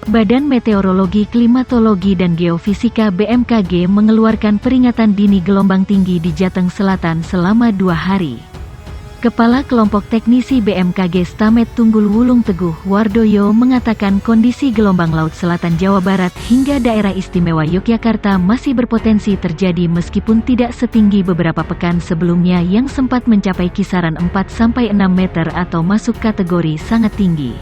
Badan Meteorologi, Klimatologi dan Geofisika BMKG mengeluarkan peringatan dini gelombang tinggi di Jateng Selatan selama 2 hari. Kepala Kelompok Teknisi BMKG Stamet Tunggul Wulung Teguh Wardoyo mengatakan kondisi gelombang laut selatan Jawa Barat hingga daerah istimewa Yogyakarta masih berpotensi terjadi meskipun tidak setinggi beberapa pekan sebelumnya yang sempat mencapai kisaran 4-6 meter atau masuk kategori sangat tinggi.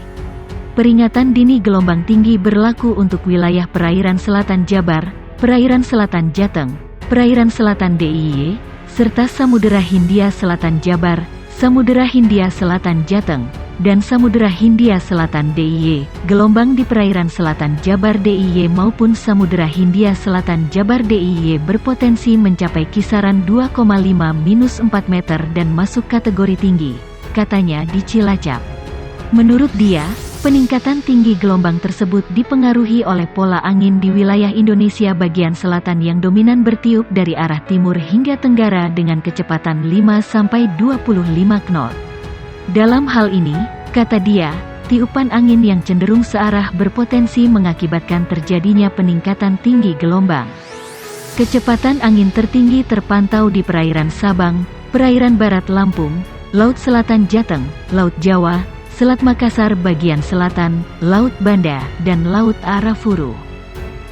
Peringatan dini gelombang tinggi berlaku untuk wilayah perairan selatan Jabar, perairan selatan Jateng, perairan selatan DIY, serta Samudera Hindia Selatan Jabar, Samudera Hindia Selatan Jateng, dan Samudera Hindia Selatan DIY. Gelombang di perairan selatan Jabar DIY maupun Samudera Hindia Selatan Jabar DIY berpotensi mencapai kisaran 2,5-4 meter dan masuk kategori tinggi, katanya di Cilacap. Menurut dia, peningkatan tinggi gelombang tersebut dipengaruhi oleh pola angin di wilayah Indonesia bagian selatan yang dominan bertiup dari arah timur hingga tenggara dengan kecepatan 5-25 knot. Dalam hal ini, kata dia, tiupan angin yang cenderung searah berpotensi mengakibatkan terjadinya peningkatan tinggi gelombang. Kecepatan angin tertinggi terpantau di perairan Sabang, perairan barat Lampung, Laut Selatan Jateng, Laut Jawa, Selat Makassar bagian selatan, Laut Banda, dan Laut Arafuru.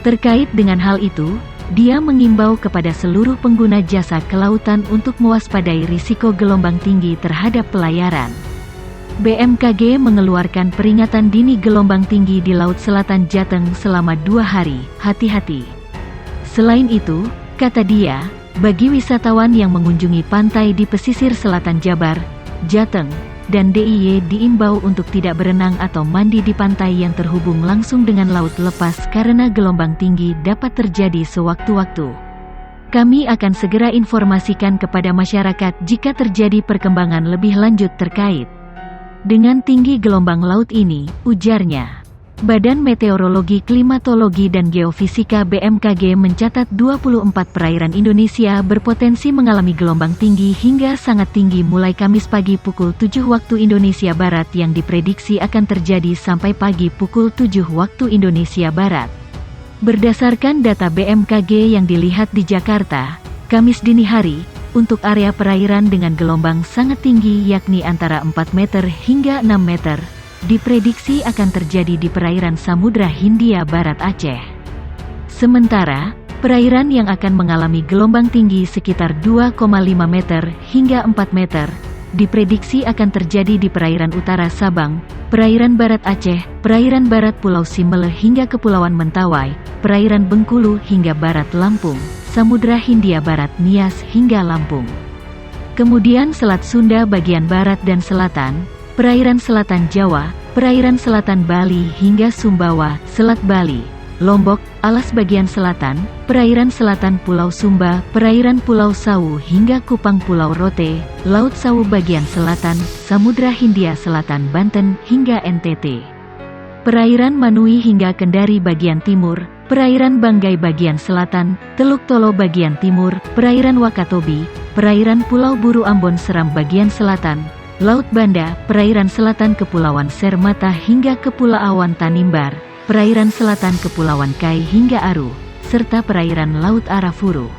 Terkait dengan hal itu, dia mengimbau kepada seluruh pengguna jasa kelautan untuk mewaspadai risiko gelombang tinggi terhadap pelayaran. BMKG mengeluarkan peringatan dini gelombang tinggi di Laut Selatan Jateng selama 2 hari, hati-hati. Selain itu, kata dia, bagi wisatawan yang mengunjungi pantai di pesisir selatan Jabar, Jateng, dan DIY diimbau untuk tidak berenang atau mandi di pantai yang terhubung langsung dengan laut lepas karena gelombang tinggi dapat terjadi sewaktu-waktu. Kami akan segera informasikan kepada masyarakat jika terjadi perkembangan lebih lanjut terkait dengan tinggi gelombang laut ini, ujarnya. Badan Meteorologi, Klimatologi dan Geofisika BMKG mencatat 24 perairan Indonesia berpotensi mengalami gelombang tinggi hingga sangat tinggi mulai Kamis pagi pukul 7 waktu Indonesia Barat yang diprediksi akan terjadi sampai pagi pukul 7 waktu Indonesia Barat. Berdasarkan data BMKG yang dilihat di Jakarta, Kamis dini hari, untuk area perairan dengan gelombang sangat tinggi yakni antara 4 meter hingga 6 meter, diprediksi akan terjadi di perairan Samudra Hindia Barat Aceh. Sementara, perairan yang akan mengalami gelombang tinggi sekitar 2,5 meter hingga 4 meter, diprediksi akan terjadi di perairan utara Sabang, perairan barat Aceh, perairan barat Pulau Simbel hingga Kepulauan Mentawai, perairan Bengkulu hingga barat Lampung, Samudra Hindia Barat Nias hingga Lampung. Kemudian Selat Sunda bagian barat dan selatan, perairan selatan Jawa, perairan selatan Bali hingga Sumbawa, Selat Bali, Lombok, Alas bagian selatan, perairan selatan Pulau Sumba, perairan Pulau Sawu hingga Kupang Pulau Rote, Laut Sawu bagian selatan, Samudra Hindia Selatan Banten hingga NTT. Perairan Manui hingga Kendari bagian timur, perairan Banggai bagian selatan, Teluk Tolo bagian timur, perairan Wakatobi, perairan Pulau Buru Ambon Seram bagian selatan, Laut Banda, perairan selatan Kepulauan Sermata hingga Kepulauan Tanimbar, perairan selatan Kepulauan Kai hingga Aru, serta perairan Laut Arafuru.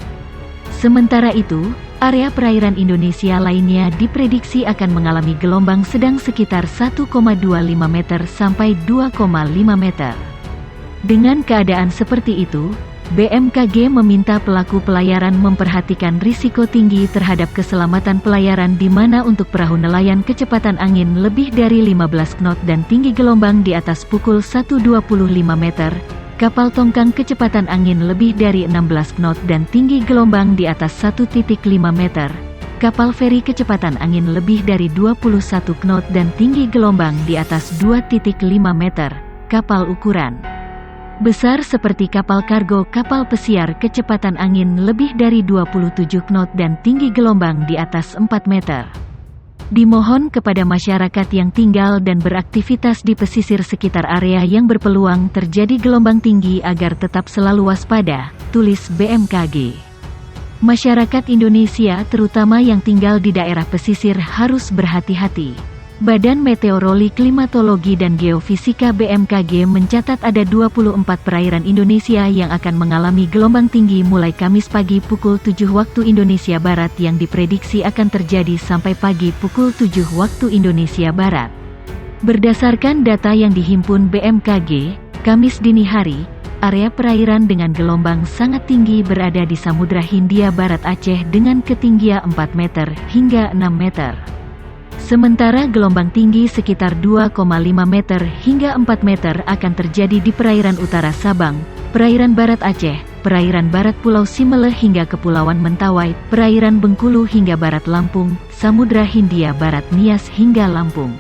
Sementara itu, area perairan Indonesia lainnya diprediksi akan mengalami gelombang sedang sekitar 1,25 meter sampai 2,5 meter. Dengan keadaan seperti itu, BMKG meminta pelaku pelayaran memperhatikan risiko tinggi terhadap keselamatan pelayaran di mana untuk perahu nelayan kecepatan angin lebih dari 15 knot dan tinggi gelombang di atas pukul 1.25 meter, kapal tongkang kecepatan angin lebih dari 16 knot dan tinggi gelombang di atas 1.5 meter, kapal feri kecepatan angin lebih dari 21 knot dan tinggi gelombang di atas 2.5 meter, kapal ukuran besar seperti kapal kargo, kapal pesiar kecepatan angin lebih dari 27 knot dan tinggi gelombang di atas 4 meter. Dimohon kepada masyarakat yang tinggal dan beraktivitas di pesisir sekitar area yang berpeluang terjadi gelombang tinggi agar tetap selalu waspada, tulis BMKG. Masyarakat Indonesia terutama yang tinggal di daerah pesisir harus berhati-hati. Badan Meteorologi, Klimatologi dan Geofisika BMKG mencatat ada 24 perairan Indonesia yang akan mengalami gelombang tinggi mulai Kamis pagi pukul 7 waktu Indonesia Barat yang diprediksi akan terjadi sampai pagi pukul 7 waktu Indonesia Barat. Berdasarkan data yang dihimpun BMKG, Kamis dini hari, area perairan dengan gelombang sangat tinggi berada di Samudra Hindia Barat Aceh dengan ketinggian 4 meter hingga 6 meter. Sementara gelombang tinggi sekitar 2,5 meter hingga 4 meter akan terjadi di perairan utara Sabang, perairan barat Aceh, perairan barat Pulau Simele hingga Kepulauan Mentawai, perairan Bengkulu hingga barat Lampung, Samudra Hindia Barat Nias hingga Lampung.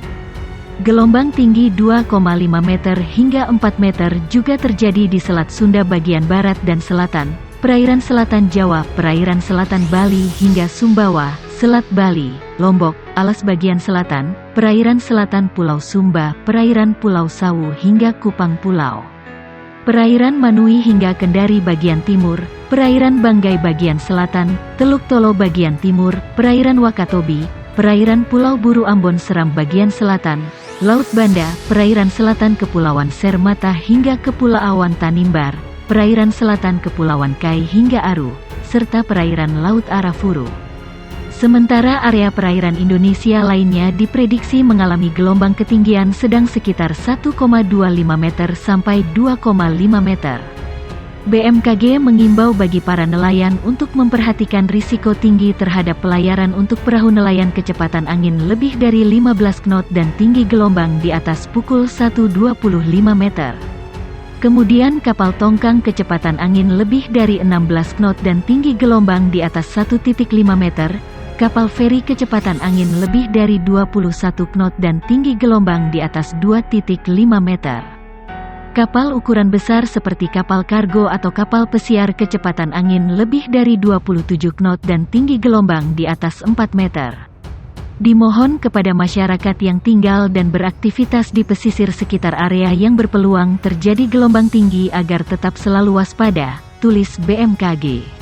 Gelombang tinggi 2,5 meter hingga 4 meter juga terjadi di Selat Sunda bagian barat dan selatan, perairan selatan Jawa, perairan selatan Bali hingga Sumbawa, Selat Bali, Lombok, Alas bagian selatan, perairan selatan Pulau Sumba, perairan Pulau Sawu hingga Kupang Pulau, perairan Manui hingga Kendari bagian timur, perairan Banggai bagian selatan, Teluk Tolo bagian timur, perairan Wakatobi, perairan Pulau Buru Ambon Seram bagian selatan, Laut Banda, perairan selatan Kepulauan Sermata hingga Kepulauan Tanimbar, perairan selatan Kepulauan Kai hingga Aru, serta perairan Laut Arafuru. Sementara area perairan Indonesia lainnya diprediksi mengalami gelombang ketinggian sedang sekitar 1,25 meter sampai 2,5 meter. BMKG mengimbau bagi para nelayan untuk memperhatikan risiko tinggi terhadap pelayaran untuk perahu nelayan kecepatan angin lebih dari 15 knot dan tinggi gelombang di atas pukul 1.25 meter. Kemudian kapal tongkang kecepatan angin lebih dari 16 knot dan tinggi gelombang di atas 1.5 meter, kapal feri kecepatan angin lebih dari 21 knot dan tinggi gelombang di atas 2.5 meter. Kapal ukuran besar seperti kapal kargo atau kapal pesiar kecepatan angin lebih dari 27 knot dan tinggi gelombang di atas 4 meter. Dimohon kepada masyarakat yang tinggal dan beraktivitas di pesisir sekitar area yang berpeluang terjadi gelombang tinggi agar tetap selalu waspada, tulis BMKG.